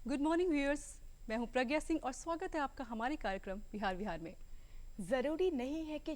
Good morning viewers. मैं हूं प्रज्ञा सिंह और स्वागत है आपका हमारे कार्यक्रम बिहार बिहार में। जरूरी नहीं है कि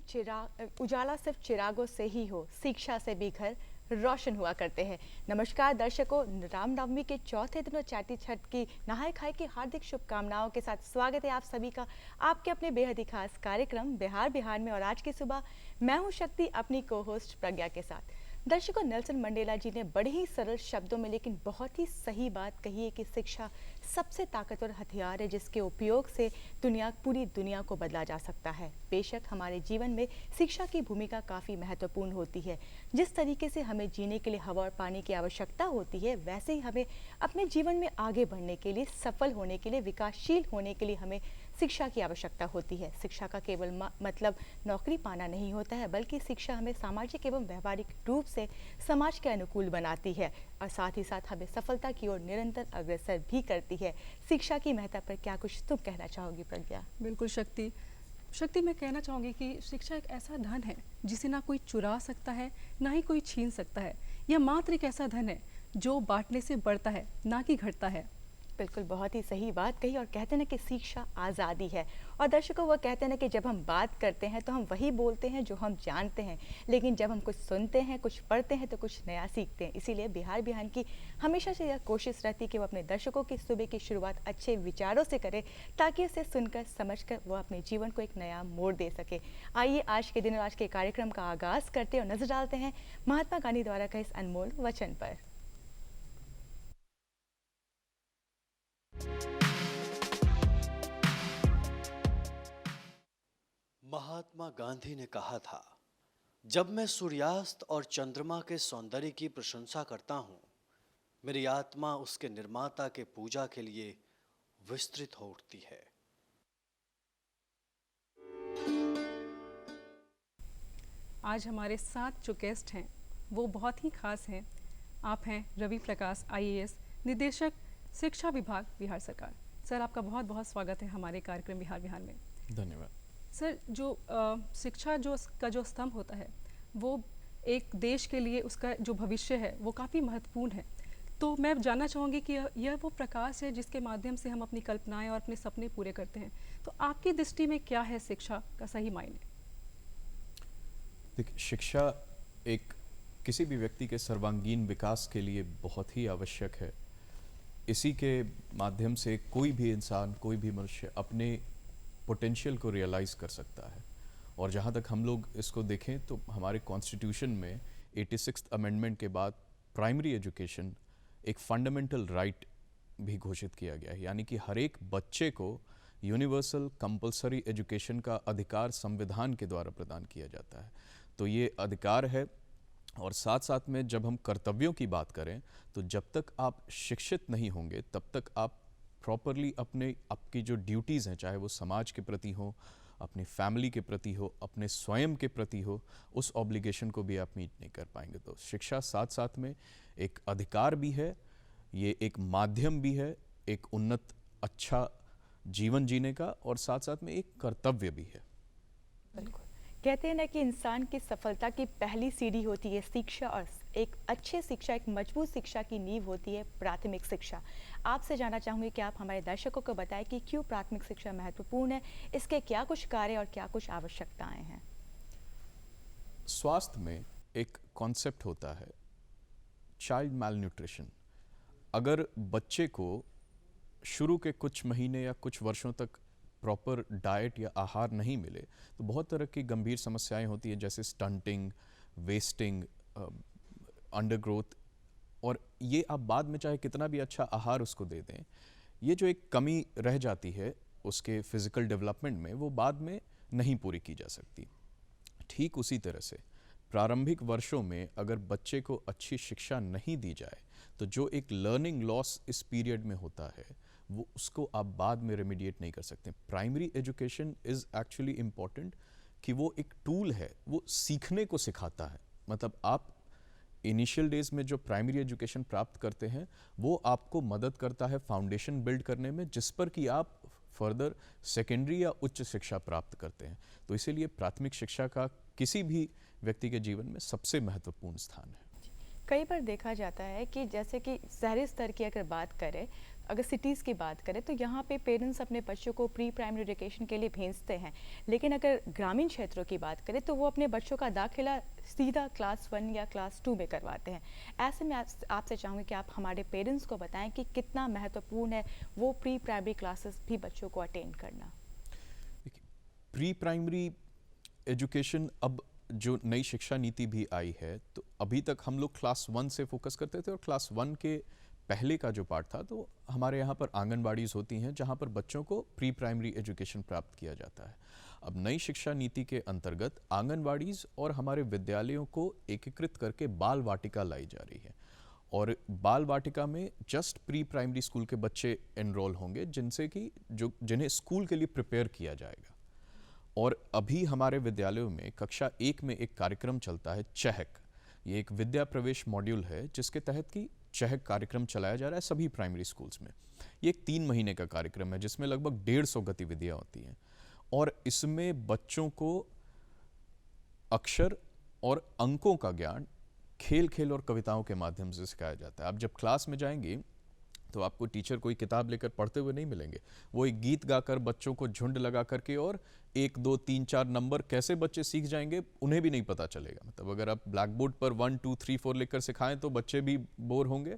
उजाला सिर्फ चिरागों से ही हो, शिक्षा से भी घर रोशन हुआ करते हैं। नमस्कार दर्शकों, रामनवमी के चौथे दिन और चैती छठ की नहाय खाए की हार्दिक शुभकामनाओं के साथ स्वागत है आप सभी का आपके अपने बेहद ही खास कार्यक्रम बिहार बिहार में। और आज की सुबह मैं हूं शक्ति, अपनी को होस्ट प्रज्ञा के साथ। दर्शकों, नेल्सन मंडेला जी ने बड़े ही सरल शब्दों में लेकिन बहुत ही सही बात कही है कि शिक्षा सबसे ताकतवर हथियार है जिसके उपयोग से पूरी दुनिया को बदला जा सकता है। बेशक हमारे जीवन में शिक्षा की भूमिका काफ़ी महत्वपूर्ण होती है। जिस तरीके से हमें जीने के लिए हवा और पानी की आवश्यकता होती है, वैसे ही हमें अपने जीवन में आगे बढ़ने के लिए, सफल होने के लिए, विकासशील होने के लिए हमें शिक्षा की आवश्यकता होती है। शिक्षा का केवल मतलब नौकरी पाना नहीं होता है, बल्कि शिक्षा हमें सामाजिक एवं व्यवहारिक रूप से समाज के अनुकूल बनाती है और साथ ही साथ हमें सफलता की ओर निरंतर अग्रसर भी करती है। शिक्षा की महत्ता पर क्या कुछ तुम कहना चाहोगी प्रज्ञा? बिल्कुल शक्ति मैं कहना चाहूँगी कि शिक्षा एक ऐसा धन है जिसे ना कोई चुरा सकता है, ना ही कोई छीन सकता है। यह मात्र एक ऐसा धन है जो बांटने से बढ़ता है, ना कि घटता है। बिल्कुल, बहुत ही सही बात कही। और कहते हैं ना कि शिक्षा आज़ादी है। और दर्शकों, वो कहते हैं ना कि जब हम बात करते हैं तो हम वही बोलते हैं जो हम जानते हैं, लेकिन जब हम कुछ सुनते हैं, कुछ पढ़ते हैं तो कुछ नया सीखते हैं। इसीलिए बिहार बिहान की हमेशा से यह कोशिश रहती है कि वो अपने दर्शकों की सुबह की शुरुआत अच्छे विचारों से करे, ताकि उसे सुनकर समझकर वो अपने जीवन को एक नया मोड़ दे सके। आइए आज के दिन और आज के कार्यक्रम का आगाज़ करते और नजर डालते हैं महात्मा गांधी द्वारा कहे इस अनमोल वचन पर। महात्मा गांधी ने कहा था, जब मैं सूर्यास्त और चंद्रमा के सौंदर्य की प्रशंसा करता हूं, मेरी आत्मा उसके निर्माता के पूजा के लिए विस्तृत हो उठती है। आज हमारे साथ जो गेस्ट हैं वो बहुत ही खास हैं। आप हैं रवि प्रकाश, IAS निदेशक, शिक्षा विभाग, बिहार सरकार। सर, आपका बहुत बहुत स्वागत है हमारे कार्यक्रम बिहार बिहार में। धन्यवाद। सर, जो शिक्षा जो स्तंभ होता है वो एक देश के लिए उसका जो भविष्य है वो काफ़ी महत्वपूर्ण है। तो मैं जानना चाहूँगी कि यह वो प्रकाश है जिसके माध्यम से हम अपनी कल्पनाएं और अपने सपने पूरे करते हैं। तो आपकी दृष्टि में क्या है शिक्षा का सही मायने? देखिए, शिक्षा एक किसी भी व्यक्ति के सर्वांगीण विकास के लिए बहुत ही आवश्यक है। इसी के माध्यम से कोई भी इंसान, कोई भी मनुष्य अपने पोटेंशियल को रियलाइज़ कर सकता है। और जहाँ तक हम लोग इसको देखें तो हमारे कॉन्स्टिट्यूशन में 86th अमेंडमेंट के बाद प्राइमरी एजुकेशन एक फंडामेंटल राइट भी घोषित किया गया है, यानी कि हर एक बच्चे को यूनिवर्सल कंपलसरी एजुकेशन का अधिकार संविधान के द्वारा प्रदान किया जाता है। तो ये अधिकार है। और साथ साथ में जब हम कर्तव्यों की बात करें तो जब तक आप शिक्षित नहीं होंगे तब तक आप प्रॉपरली आपकी जो ड्यूटीज़ हैं, चाहे वो समाज के प्रति हो, अपनी फैमिली के प्रति हो, अपने स्वयं के प्रति हो, उस ऑब्लिगेशन को भी आप मीट नहीं कर पाएंगे। तो शिक्षा साथ साथ में एक अधिकार भी है, ये एक माध्यम भी है एक उन्नत अच्छा जीवन जीने का, और साथ साथ में एक कर्तव्य भी है। बिल्कुल, कहते हैं ना कि इंसान की सफलता की पहली सीढ़ी होती है शिक्षा, और एक अच्छी शिक्षा, एक मजबूत शिक्षा की नींव होती है प्राथमिक शिक्षा। आपसे जानना चाहूँगी कि आप हमारे दर्शकों को बताएं कि क्यों प्राथमिक शिक्षा महत्वपूर्ण है, इसके क्या कुछ कार्य और क्या कुछ आवश्यकताएं हैं। स्वास्थ्य में एक कॉन्सेप्ट होता है चाइल्ड मैल न्यूट्रिशन। अगर बच्चे को शुरू के कुछ महीने या कुछ वर्षों तक प्रॉपर डाइट या आहार नहीं मिले तो बहुत तरह की गंभीर समस्याएं होती हैं, जैसे स्टंटिंग, वेस्टिंग, अंडरग्रोथ। और ये आप बाद में चाहे कितना भी अच्छा आहार उसको दे दें, ये जो एक कमी रह जाती है उसके फिजिकल डेवलपमेंट में, वो बाद में नहीं पूरी की जा सकती। ठीक उसी तरह से प्रारंभिक वर्षों में अगर बच्चे को अच्छी शिक्षा नहीं दी जाए तो जो एक लर्निंग लॉस इस पीरियड में होता है वो उसको आप बाद में रेमिडिएट नहीं कर सकते। Primary education is actually important कि वो एक टूल है, वो सीखने को सिखाता है। मतलब आप इनिशियल डेज में जो प्राइमरी एजुकेशन प्राप्त करते हैं वो आपको मदद करता है फाउंडेशन बिल्ड करने में, जिस पर कि आप फर्दर सेकेंडरी या उच्च शिक्षा प्राप्त करते हैं। तो इसीलिए प्राथमिक शिक्षा का किसी भी व्यक्ति के जीवन में सबसे महत्वपूर्ण स्थान है। कई बार देखा जाता है कि जैसे कि शहरी स्तर की अगर बात करें, अगर सिटीज़ की बात करें तो यहाँ पे पेरेंट्स अपने बच्चों को प्री प्राइमरी एजुकेशन के लिए भेजते हैं, लेकिन अगर ग्रामीण क्षेत्रों की बात करें तो वो अपने बच्चों का दाखिला सीधा क्लास 1 या क्लास 2 में करवाते हैं। ऐसे में आपसे चाहूँगी कि आप हमारे पेरेंट्स को बताएं कि कितना महत्वपूर्ण है वो प्री प्राइमरी क्लासेस भी बच्चों को अटेंड करना। प्री प्राइमरी एजुकेशन, अब जो नई शिक्षा नीति भी आई है, तो अभी तक हम लोग क्लास 1 से फोकस करते थे, और क्लास 1 के पहले का जो पार्ट था तो हमारे यहाँ पर आंगनबाड़ीज होती हैं जहाँ पर बच्चों को प्री प्राइमरी एजुकेशन प्राप्त किया जाता है। अब नई शिक्षा नीति के अंतर्गत आंगनबाड़ीज और हमारे विद्यालयों को एकीकृत करके बाल वाटिका लाई जा रही है, और बाल वाटिका में जस्ट प्री प्राइमरी स्कूल के बच्चे एनरोल होंगे जिनसे कि जिन्हें स्कूल के लिए प्रिपेयर किया जाएगा। और अभी हमारे विद्यालयों में कक्षा 1 में एक कार्यक्रम चलता है चहक। ये एक विद्या प्रवेश मॉड्यूल है जिसके तहत कि चहक कार्यक्रम चलाया जा रहा है सभी प्राइमरी स्कूल्स में। ये एक 3 महीने का कार्यक्रम है जिसमें लगभग 150 गतिविधियां होती हैं, और इसमें बच्चों को अक्षर और अंकों का ज्ञान खेल खेल और कविताओं के माध्यम से सिखाया जाता है। आप जब क्लास में जाएंगे तो आपको टीचर कोई किताब लेकर पढ़ते हुए नहीं मिलेंगे, वो एक गीत गाकर बच्चों को झुंड लगा करके, और 1 2 3 4 नंबर कैसे बच्चे सीख जाएंगे उन्हें भी नहीं पता चलेगा। मतलब अगर आप ब्लैक बोर्ड पर 1 2 3 4 लिखकर सिखाएं तो बच्चे भी बोर होंगे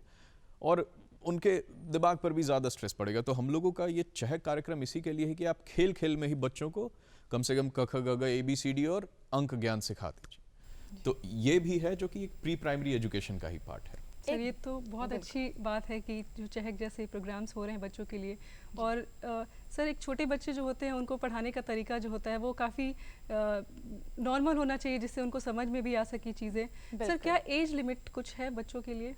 और उनके दिमाग पर भी ज़्यादा स्ट्रेस पड़ेगा। तो हम लोगों का ये चहक कार्यक्रम इसी के लिए है कि आप खेल खेल में ही बच्चों को कम से कम क ख ग घ ABCD और अंक ज्ञान सिखा दीजिए। तो ये भी है जो कि एक प्री प्राइमरी एजुकेशन का ही पार्ट है। सर ये तो बहुत अच्छी बात है कि जो चहक जैसे प्रोग्राम्स हो रहे हैं बच्चों के लिए। और सर एक छोटे बच्चे जो होते हैं उनको पढ़ाने का तरीका जो होता है वो काफ़ी नॉर्मल होना चाहिए जिससे उनको समझ में भी आ सकी चीज़ें। सर क्या एज लिमिट कुछ है बच्चों के लिए?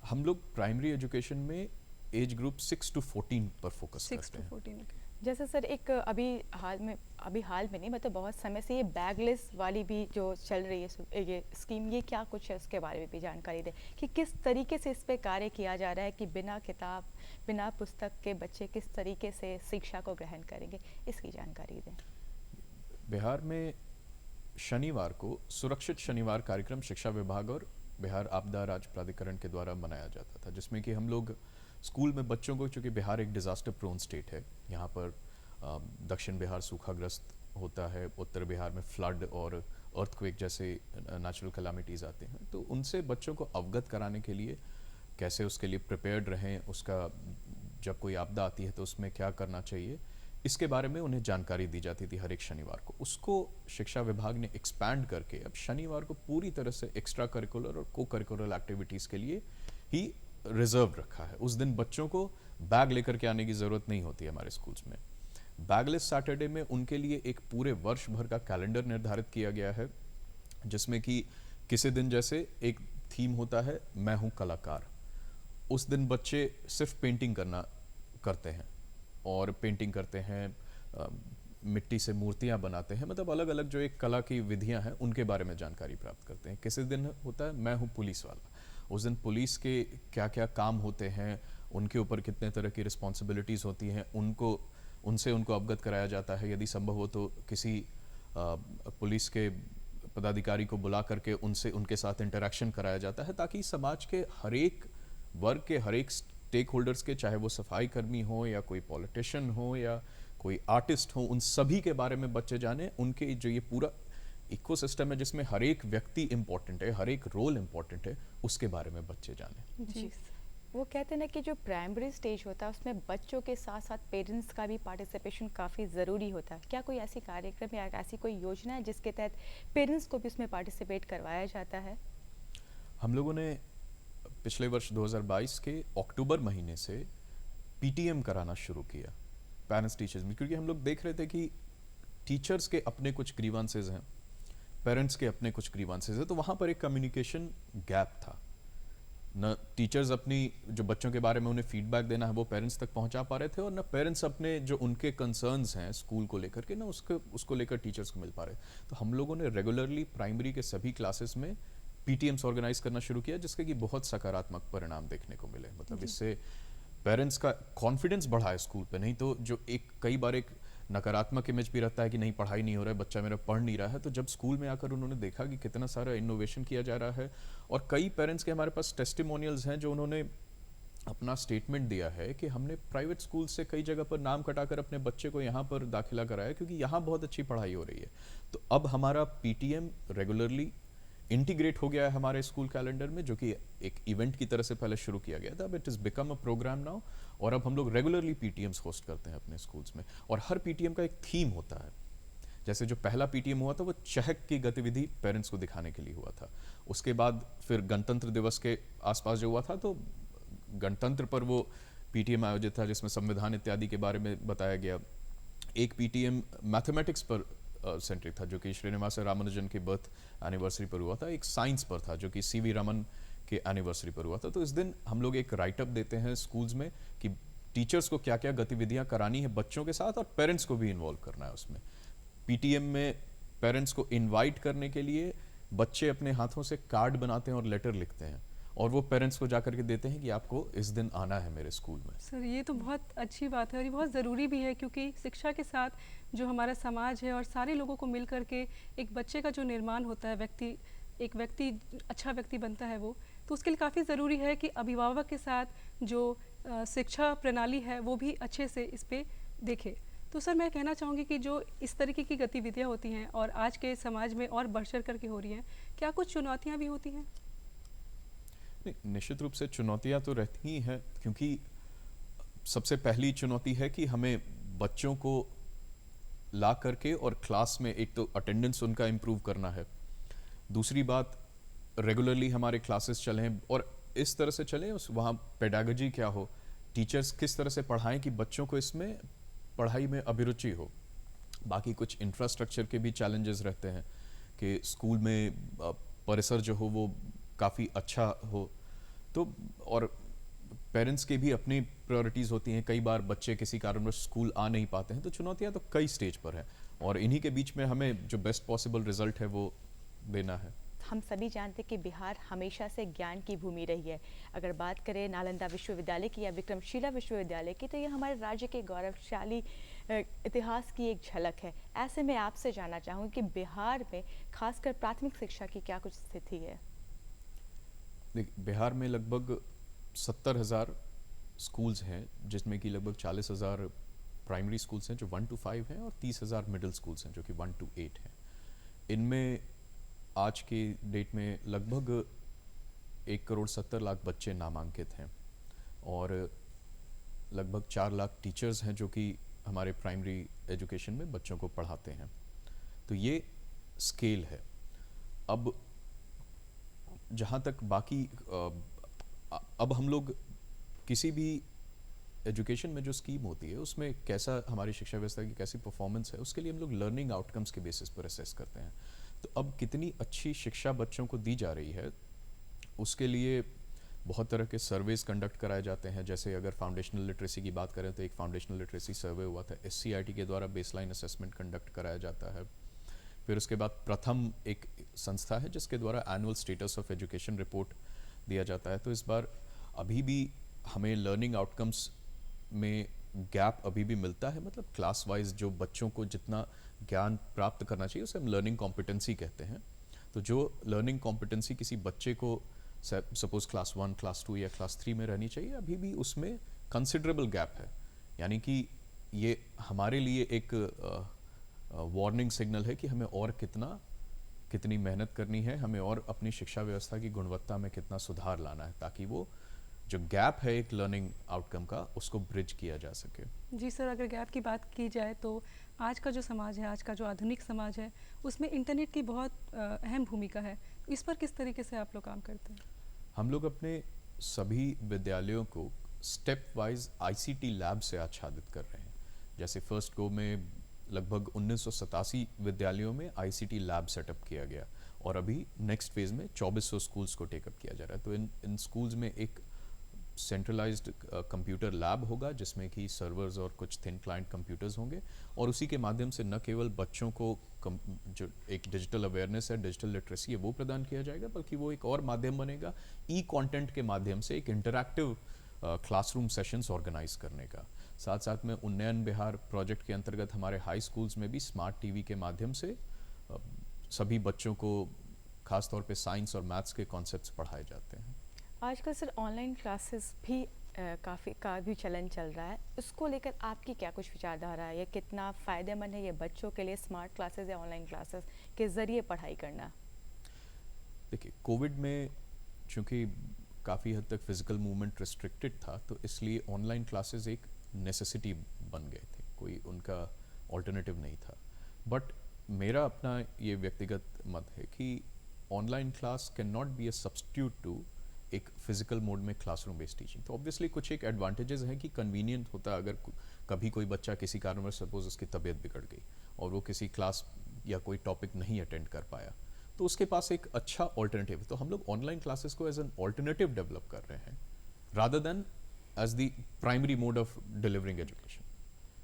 हम लोग प्राइमरी एजुकेशन में एज ग्रुप 6 to 14 पर फोकस 6 करते to हैं। 14 जैसे सर एक अभी हाल में नहीं, मतलब बहुत समय से ये बैगलेस वाली भी जो चल रही है ये स्कीम, ये क्या कुछ है उसके बारे में भी जानकारी दें कि किस तरीके से इस पे कार्य किया जा रहा है कि बिना किताब बिना पुस्तक के बच्चे किस तरीके से शिक्षा को ग्रहण करेंगे, इसकी जानकारी दें। बिहार में शनिवार को सुरक्षित शनिवार कार्यक्रम शिक्षा विभाग और बिहार आपदा राज्य प्राधिकरण के द्वारा मनाया जाता था, जिसमें कि हम लोग स्कूल में बच्चों को, चूँकि बिहार एक डिज़ास्टर प्रोन स्टेट है, यहाँ पर दक्षिण बिहार सूखाग्रस्त होता है, उत्तर बिहार में फ्लड और अर्थक्वेक जैसे नेचुरल कैलामिटीज़ आते हैं, तो उनसे बच्चों को अवगत कराने के लिए कैसे उसके लिए प्रिपेयर्ड रहें, उसका जब कोई आपदा आती है तो उसमें क्या करना चाहिए, इसके बारे में उन्हें जानकारी दी जाती थी हर एक शनिवार को। उसको शिक्षा विभाग ने एक्सपैंड करके अब शनिवार को पूरी तरह से एक्स्ट्रा करिकुलर और को करिकुलर एक्टिविटीज़ के लिए ही रिजर्व रखा है। उस दिन बच्चों को बैग लेकर के आने की ज़रूरत नहीं होती है हमारे स्कूल्स में। बैगलेस सैटरडे में उनके लिए एक पूरे वर्ष भर का कैलेंडर निर्धारित किया गया है, जिसमें कि किसी दिन जैसे एक थीम होता है मैं हूँ कलाकार, उस दिन बच्चे सिर्फ पेंटिंग करते हैं और पेंटिंग करते हैं, मिट्टी से मूर्तियाँ बनाते हैं, मतलब अलग अलग जो एक कला की विधियाँ हैं उनके बारे में जानकारी प्राप्त करते हैं। किसी दिन होता है मैं हूँ पुलिस वाला, उस दिन पुलिस के क्या क्या काम होते हैं, उनके ऊपर कितने तरह की रिस्पॉन्सिबिलिटीज़ होती हैं, उनसे उनको अवगत कराया जाता है। यदि संभव हो तो किसी पुलिस के पदाधिकारी को बुला करके उनके साथ इंटरेक्शन कराया जाता है, ताकि समाज के हर एक वर्ग के हर एक स्टेक होल्डर्स के, चाहे वो सफाई कर्मी हो या कोई पॉलिटिशियन हो या कोई आर्टिस्ट हो, उन सभी के बारे में बच्चे जाने। उनके जो ये पूरा इकोसिस्टम है जिसमें हर एक व्यक्ति इम्पोर्टेंट है, हर एक रोल इम्पोर्टेंट है, उसके बारे में बच्चे जाने। जी, वो कहते हैं ना कि जो प्राइमरी स्टेज होता है उसमें बच्चों के साथ साथ पेरेंट्स का भी पार्टिसिपेशन काफ़ी ज़रूरी होता है। क्या कोई ऐसी कार्यक्रम या ऐसी कोई योजना है जिसके तहत पेरेंट्स को भी उसमें पार्टिसिपेट करवाया जाता है? हम लोगों ने पिछले वर्ष 2022 के अक्टूबर महीने से PTM कराना शुरू किया पेरेंट्स टीचर्स में, क्योंकि हम लोग देख रहे थे कि टीचर्स के अपने कुछ ग्रीवांसेस हैं, पेरेंट्स के अपने कुछ ग्रीवांसेस हैं, तो वहाँ पर एक कम्युनिकेशन गैप था। न टीचर्स अपनी जो बच्चों के बारे में उन्हें फीडबैक देना है वो पेरेंट्स तक पहुंचा पा रहे थे, और न पेरेंट्स अपने जो उनके कंसर्न्स हैं स्कूल को लेकर के, ना उसको लेकर टीचर्स को मिल पा रहे। तो हम लोगों ने रेगुलरली प्राइमरी के सभी क्लासेस में PTMs ऑर्गेनाइज करना शुरू किया, जिसके कि बहुत सकारात्मक परिणाम देखने को मिले। मतलब इससे पेरेंट्स का कॉन्फिडेंस बढ़ा है स्कूल पे। नहीं तो जो एक कई बार एक नकारात्मक इमेज भी रहता है कि नहीं पढ़ाई नहीं हो रहा है, बच्चा मेरा पढ़ नहीं रहा है। तो जब स्कूल में आकर उन्होंने देखा कि कितना सारा इनोवेशन किया जा रहा है, और कई पेरेंट्स के हमारे पास टेस्टिमोनियल्स हैं जो उन्होंने अपना स्टेटमेंट दिया है कि हमने प्राइवेट स्कूल से कई जगह पर नाम कटाकर अपने बच्चे को यहाँ पर दाखिला कराया क्योंकि यहाँ बहुत अच्छी पढ़ाई हो रही है। तो अब हमारा पीटीएम रेगुलरली इंटीग्रेट हो गया है हमारे स्कूल कैलेंडर में, जो कि एक इवेंट की तरह से पहले शुरू किया गया था। अब it is become a programme now, और अब हम लोग रेगुलरली पीटीएम्स होस्ट करते हैं अपने स्कूल्स में, और हर पीटीएम का एक थीम होता है। जैसे जो पहला पीटीएम हुआ था वो चहक की गतिविधि पेरेंट्स को दिखाने के लिए हुआ था। उसके बाद फिर गणतंत्र दिवस के आसपास जो हुआ था, तो गणतंत्र पर वो पीटीएम आयोजित था जिसमें संविधान इत्यादि के बारे में बताया गया। एक पीटीएम मैथमेटिक्स पर सेंट्रिक था, जो कि श्रीनिवास रामानुजन के बर्थ एनिवर्सरी पर हुआ था। एक साइंस पर था जो कि सीवी रमन के एनिवर्सरी पर हुआ था। तो इस दिन हम लोग एक राइटअप देते हैं स्कूल्स में कि टीचर्स को क्या क्या गतिविधियां करानी है बच्चों के साथ, और पेरेंट्स को भी इन्वॉल्व करना है उसमें। पीटीएम में पेरेंट्स को इनवाइट करने के लिए बच्चे अपने हाथों से कार्ड बनाते हैं और लेटर लिखते हैं, और वो पेरेंट्स को जाकर के देते हैं कि आपको इस दिन आना है मेरे स्कूल में। सर ये तो बहुत अच्छी बात है और ये बहुत ज़रूरी भी है, क्योंकि शिक्षा के साथ जो हमारा समाज है और सारे लोगों को मिल करके एक बच्चे का जो निर्माण होता है, एक व्यक्ति अच्छा व्यक्ति बनता है वो, तो उसके लिए काफ़ी ज़रूरी है कि अभिभावक के साथ जो शिक्षा प्रणाली है वो भी अच्छे से इस पे देखे। तो सर मैं कहना चाहूँगी कि जो इस तरीके की गतिविधियाँ होती हैं और आज के समाज में और बढ़ चढ़ करके हो रही हैं, क्या कुछ चुनौतियाँ भी होती हैं? निश्चित रूप से चुनौतियां तो रहती ही हैं, क्योंकि सबसे पहली चुनौती है कि हमें बच्चों को ला करके और क्लास में एक तो अटेंडेंस उनका इम्प्रूव करना है। दूसरी बात, रेगुलरली हमारे क्लासेस चलें और इस तरह से चलें, उस वहाँ पेडागोजी क्या हो, टीचर्स किस तरह से पढ़ाएं कि बच्चों को इसमें पढ़ाई में अभिरुचि हो। बाकी कुछ इंफ्रास्ट्रक्चर के भी चैलेंजेस रहते हैं कि स्कूल में परिसर जो हो वो काफ़ी अच्छा हो। तो और पेरेंट्स के भी अपनी प्रायोरिटीज़ होती हैं, कई बार बच्चे किसी कारणवश स्कूल आ नहीं पाते हैं, तो चुनौतियां तो कई स्टेज पर हैं, और इन्हीं के बीच में हमें जो बेस्ट पॉसिबल रिजल्ट है वो देना है। हम सभी जानते हैं कि बिहार हमेशा से ज्ञान की भूमि रही है। अगर बात करें नालंदा विश्वविद्यालय की या विक्रमशिला विश्वविद्यालय की, तो ये हमारे राज्य के गौरवशाली इतिहास की एक झलक है। ऐसे में आपसे जानना चाहूँगी कि बिहार में खासकर प्राथमिक शिक्षा की क्या कुछ स्थिति है? बिहार में लगभग 70,000 स्कूल्स हैं, जिसमें कि लगभग 40,000 प्राइमरी स्कूल्स हैं जो 1 to 5 हैं, और 30,000 मिडिल स्कूल्स हैं जो कि 1 to 8 हैं। इनमें आज के डेट में लगभग 1,70,00,000 बच्चे नामांकित हैं, और लगभग 4 लाख टीचर्स हैं जो कि हमारे प्राइमरी एजुकेशन में बच्चों को पढ़ाते हैं। तो ये स्केल है। अब जहाँ तक बाकी अब हम लोग किसी भी एजुकेशन में जो स्कीम होती है उसमें कैसा हमारी शिक्षा व्यवस्था की कैसी परफॉर्मेंस है, उसके लिए हम लोग लर्निंग आउटकम्स के बेसिस पर असेस करते हैं। तो अब कितनी अच्छी शिक्षा बच्चों को दी जा रही है, उसके लिए बहुत तरह के सर्वेज कंडक्ट कराए जाते हैं। जैसे अगर फाउंडेशनल लिटरेसी की बात करें तो एक फाउंडेशनल लिटरेसी सर्वे हुआ था, SCRT के द्वारा बेसलाइन असेसमेंट कंडक्ट कराया जाता है। फिर उसके बाद प्रथम एक संस्था है जिसके द्वारा annual status of education report दिया जाता है। तो इस बार अभी भी हमें लर्निंग आउटकम्स में गैप अभी भी मिलता है, मतलब क्लास वाइज जो बच्चों को जितना ज्ञान प्राप्त करना चाहिए उसे हम लर्निंग कॉम्पिटेंसी कहते हैं। तो जो लर्निंग कॉम्पिटेंसी किसी बच्चे को सपोज क्लास 1, क्लास 2 या क्लास 3 में रहनी चाहिए, अभी भी उसमें कंसिडरेबल गैप है। यानी कि ये हमारे लिए एक वार्निंग सिग्नल है कि हमें और कितनी मेहनत करनी है, हमें और अपनी शिक्षा व्यवस्था की गुणवत्ता में कितना सुधार लाना है, ताकि वो जो गैप है एक लर्निंग आउटकम का उसको ब्रिज किया जा सके। जी सर, अगर गैप की बात की जाए तो आज का जो समाज है, आज का जो आधुनिक समाज है, उसमें इंटरनेट की बहुत अहम भूमिका है। इस पर किस तरीके से आप लोग काम करते हैं? हम लोग अपने सभी विद्यालयों को स्टेप वाइज ICT लैब से आच्छादित कर रहे हैं। जैसे फर्स्ट गो में लगभग 1987 विद्यालयों में ICT लैब सेटअप किया गया, और अभी नेक्स्ट फेज में 2400 स्कूल्स को टेकअप किया जा रहा है। तो इन स्कूल्स में एक सेंट्रलाइज्ड कंप्यूटर लैब होगा जिसमें कि सर्वर्स और कुछ थिन क्लाइंट कंप्यूटर्स होंगे, और उसी के माध्यम से न केवल बच्चों को जो एक डिजिटल अवेयरनेस है, डिजिटल लिटरेसी है, वो प्रदान किया जाएगा, बल्कि वो एक और माध्यम बनेगा ई कंटेंट के माध्यम से, एक इंटरैक्टिव क्लासरूम सेशंस ऑर्गेनाइज करने का। साथ साथ में उन्नयन बिहार प्रोजेक्ट के अंतर्गत हमारे हाई स्कूल्स में भी स्मार्ट टीवी के माध्यम से सभी बच्चों को खासतौर पे साइंस और मैथ्स के कॉन्सेप्ट्स पढ़ाए जाते हैं। आजकल सर ऑनलाइन क्लासेस भी काफ़ी का भी चलन चल रहा है, उसको लेकर आपकी क्या कुछ विचारधारा है? ये कितना फ़ायदेमंद है ये बच्चों के लिए स्मार्ट क्लासेस या ऑनलाइन क्लासेस के ज़रिए पढ़ाई करना? देखिए, कोविड में चूँकि काफ़ी हद तक फिज़िकल मूवमेंट रिस्ट्रिक्टेड था, तो इसलिए ऑनलाइन क्लासेस एक नेसेसिटी बन गए थे, कोई उनका ऑल्टरनेटिव नहीं था। बट मेरा अपना ये व्यक्तिगत मत है कि online class can not be a substitute to एक फिजिकल मोड में क्लासरूम बेस्ड टीचिंग। तो ऑब्वियसली कुछ एक एडवांटेजेस हैं कि कन्वीनियंट होता है, अगर कभी कोई बच्चा किसी कारणवश सपोज उसकी तबीयत बिगड़ गई और वो किसी क्लास या कोई टॉपिक नहीं अटेंड कर पाया, तो उसके पास एक अच्छा ऑल्टरनेटिव है। तो हम लोग ऑनलाइन क्लासेस को एज एन ऑल्टरनेटिव डेवलप कर रहे हैं rather than as the primary mode of delivering education.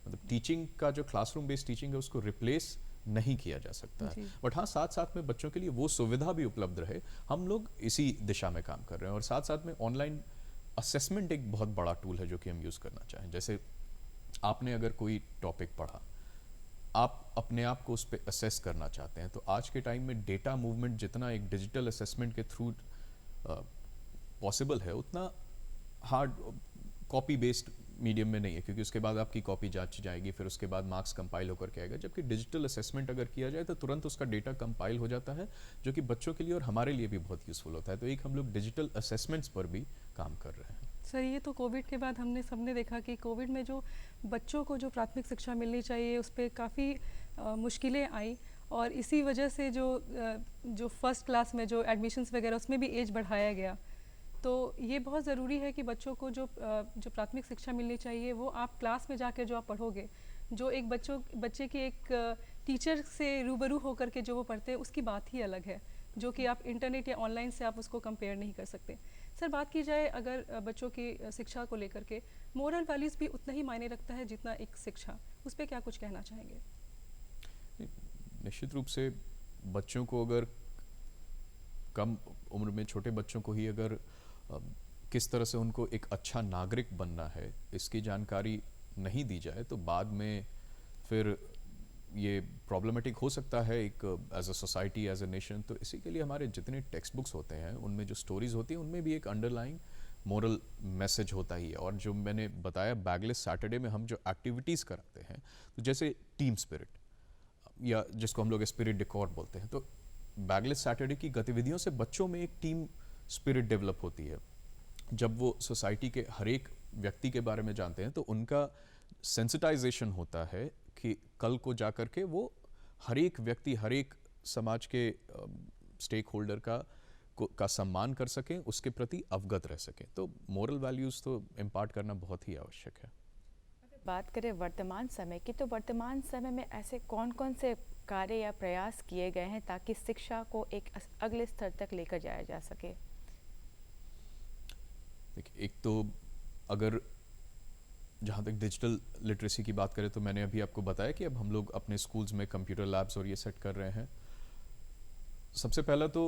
मतलब टीचिंग का जो क्लासरूम बेस्ड टीचिंग है उसको रिप्लेस नहीं किया जा सकता है, बट हाँ साथ साथ में बच्चों के लिए वो सुविधा भी उपलब्ध रहे, हम लोग इसी दिशा में काम कर रहे हैं। और साथ साथ में ऑनलाइन असेसमेंट एक बहुत बड़ा टूल है जो कि हम यूज़ करना चाहें। जैसे आपने अगर कोई टॉपिक पढ़ा, आप अपने आप को उस पर असेस करना चाहते हैं, तो आज के टाइम में डेटा मूवमेंट जितना एक डिजिटल असेसमेंट के थ्रू पॉसिबल है, उतना हार्ड कॉपी बेस्ड मीडियम में नहीं है, क्योंकि उसके बाद आपकी कॉपी जांची जाएगी, फिर उसके बाद मार्क्स कंपाइल होकर के आएगा। जबकि डिजिटल असेसमेंट अगर किया जाए तो तुरंत उसका डेटा कंपाइल हो जाता है, जो कि बच्चों के लिए और हमारे लिए भी बहुत यूज़फुल होता है। तो एक हम लोग डिजिटल असेसमेंट्स पर भी काम कर रहे हैं। सर, ये तो कोविड के बाद हमने सबने देखा कि कोविड में जो बच्चों को जो प्राथमिक शिक्षा मिलनी चाहिए उस पर काफ़ी मुश्किलें आई, और इसी वजह से जो फर्स्ट क्लास में जो एडमिशन्स वगैरह उसमें भी एज बढ़ाया गया। तो ये बहुत ज़रूरी है कि बच्चों को जो प्राथमिक शिक्षा मिलनी चाहिए वो आप क्लास में जाकर जो आप पढ़ोगे, जो एक बच्चे की एक टीचर से रूबरू होकर के जो वो पढ़ते हैं उसकी बात ही अलग है, जो कि आप इंटरनेट या ऑनलाइन से आप उसको कंपेयर नहीं कर सकते। सर, बात की जाए अगर बच्चों की शिक्षा को लेकर के, मोरल वैल्यूज़ भी उतना ही मायने रखता है जितना एक शिक्षा, उस पर क्या कुछ कहना चाहेंगे? निश्चित रूप से बच्चों को अगर कम उम्र में, छोटे बच्चों को ही अगर किस तरह से उनको एक अच्छा नागरिक बनना है इसकी जानकारी नहीं दी जाए, तो बाद में फिर ये प्रॉब्लमेटिक हो सकता है एक as a society, as a nation. तो इसी के लिए हमारे जितने टेक्स्ट बुक्स होते हैं उनमें जो स्टोरीज होती हैं उनमें भी एक अंडरलाइंग मोरल मैसेज होता ही है। और जो मैंने बताया बैगलेस सैटरडे में हम जो एक्टिविटीज़ कराते हैं, तो जैसे टीम स्पिरिट या जिसको हम लोग स्पिरिट डिकॉर बोलते हैं, तो बैगलेस सैटरडे की गतिविधियों से बच्चों में एक टीम स्पिरिट डेवलप होती है। जब वो सोसाइटी के हर एक व्यक्ति के बारे में जानते हैं तो उनका सेंसिटाइजेशन होता है कि कल को जाकर के वो हर एक व्यक्ति, हर एक समाज के स्टेक होल्डर का सम्मान कर सकें, उसके प्रति अवगत रह सकें। तो मोरल वैल्यूज़ तो इम्पार्ट करना बहुत ही आवश्यक है। बात करें वर्तमान समय की, तो वर्तमान समय में ऐसे कौन कौन से कार्य या प्रयास किए गए हैं ताकि शिक्षा को एक अगले स्तर तक लेकर जाया जा सके? देखिए, एक तो अगर जहाँ तक डिजिटल लिटरेसी की बात करें तो मैंने अभी आपको बताया कि अब हम लोग अपने स्कूल्स में कंप्यूटर लैब्स और ये सेट कर रहे हैं। सबसे पहला तो